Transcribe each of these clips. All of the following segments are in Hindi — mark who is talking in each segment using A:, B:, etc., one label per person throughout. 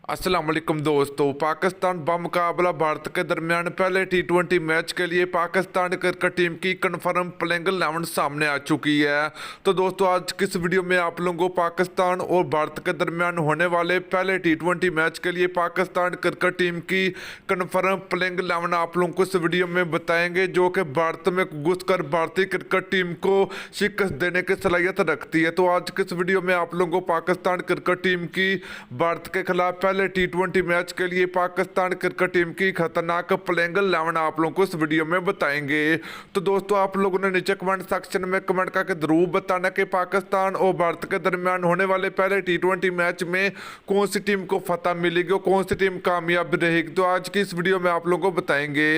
A: अस्सलाम वालेकुम दोस्तों। पाकिस्तान बमुकाबला भारत के दरमियान पहले टी20 मैच के लिए पाकिस्तान क्रिकेट टीम की कन्फर्म प्लेइंग 11 सामने आ चुकी है। तो दोस्तों आज की इस वीडियो में आप लोगों को पाकिस्तान और भारत के दरमियान होने वाले पहले टी20 मैच के लिए पाकिस्तान क्रिकेट टीम की कन्फर्म प्लेइंग 11 आप लोगों को इस वीडियो में बताएंगे, जो कि भारत में घुसकर भारतीय क्रिकेट टीम को शिकस्त देने की सलाहियत रखती है। तो आज की इस वीडियो में आप लोगों को पाकिस्तान क्रिकेट टीम की भारत के खिलाफ पहले टी20 मैच के लिए पाकिस्तान क्रिकेट टीम की खतरनाक प्लेइंग 11 आप लोगों को इस वीडियो में बताएंगे। तो दोस्तों आप लोगों ने नीचे कमेंट सेक्शन में कमेंट करके जरूर बताना कि पाकिस्तान और भारत के दरमियान होने वाले पहले टी20 मैच में कौन सी टीम को फतह मिलेगी और कौन सी टीम कामयाब रहेगी। तो आज की इस वीडियो में आप लोगों को बताएंगे।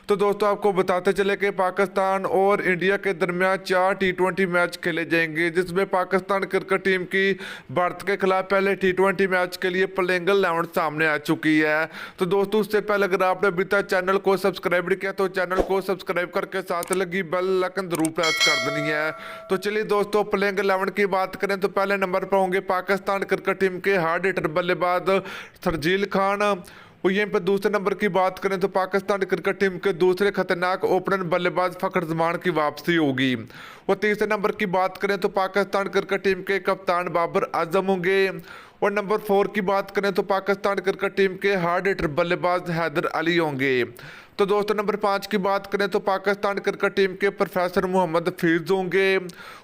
A: तो दोस्तों आपको बताते चले कि पाकिस्तान और इंडिया के दरमियान 4 टी20 मैच खेले जाएंगे, जिसमें पाकिस्तान क्रिकेट टीम की भारत के खिलाफ पहले टी20 मैच के लिए प्लेइंग 11 सामने आ चुकी है। तो दोस्तों उससे पहले अगर आपने अभी तक चैनल को सब्सक्राइब नहीं किया तो चैनल को सब्सक्राइब करके साथ लगी बेल आइकन जरूर प्रेस कर देनी है। तो चलिए दोस्तों प्लेइंग 11 की बात करें तो पहले नंबर पर होंगे पाकिस्तान क्रिकेट टीम के हार्ड हिटर बल्लेबाज शर्जील खान, और यहीं पर दूसरे नंबर की बात करें तो पाकिस्तान क्रिकेट टीम के दूसरे खतरनाक ओपनर बल्लेबाज फखर जमान की वापसी होगी। और तीसरे नंबर की बात करें तो पाकिस्तान क्रिकेट टीम के कप्तान बाबर आजम होंगे। और नंबर 4 की बात करें तो पाकिस्तान क्रिकेट टीम के हार्ड हिटर बल्लेबाज हैदर अली होंगे। तो दोस्तों नंबर 5 की बात करें तो पाकिस्तान क्रिकेट टीम के प्रोफेसर मोहम्मद हफीज होंगे।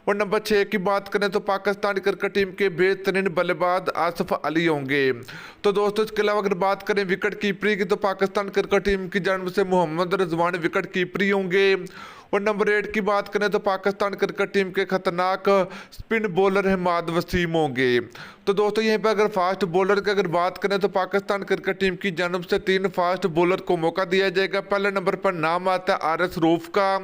A: और नंबर 6 की बात करें तो पाकिस्तान क्रिकेट टीम के बेहतरीन बल्लेबाज आसिफ अली होंगे। तो दोस्तों इसके अलावा अगर बात करें विकेट कीपरी की तो पाकिस्तान क्रिकेट टीम की जानब से मोहम्मद रिजवान विकेट कीपरी होंगे। और नंबर 8 की बात करें तो पाकिस्तान क्रिकेट टीम के खतरनाक स्पिन बॉलर हमाद वसीम होंगे। तो दोस्तों यहीं पर अगर फास्ट बॉलर की अगर बात करें तो पाकिस्तान क्रिकेट टीम की जानब से 3 फास्ट बॉलर को मौका दिया जाएगा। पहले नंबर पर नाम आता है आरएस रूफ का।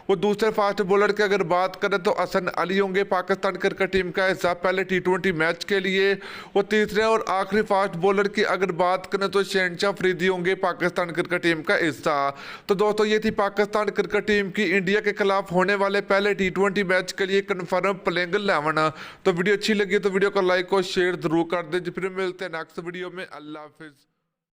A: और दूसरे फास्ट बॉलर की अगर बात करें तो हसन अली होंगे, पाकिस्तान क्रिकेट टीम का हिस्सा पहले टी20 मैच के लिए। और तीसरे और आखिरी फास्ट बॉलर की अगर बात करें तो शहनशाह अफरीदी होंगे, पाकिस्तान क्रिकेट टीम का हिस्सा। तो दोस्तों ये थी पाकिस्तान क्रिकेट टीम की इंडिया के खिलाफ होने वाले पहले टी20 मैच के लिए कन्फर्म प्लेइंग 11। तो वीडियो अच्छी लगी तो वीडियो को लाइक और शेयर जरूर कर दीजिए। फिर मिलते हैं नेक्स्ट वीडियो में। अल्लाह हाफिज।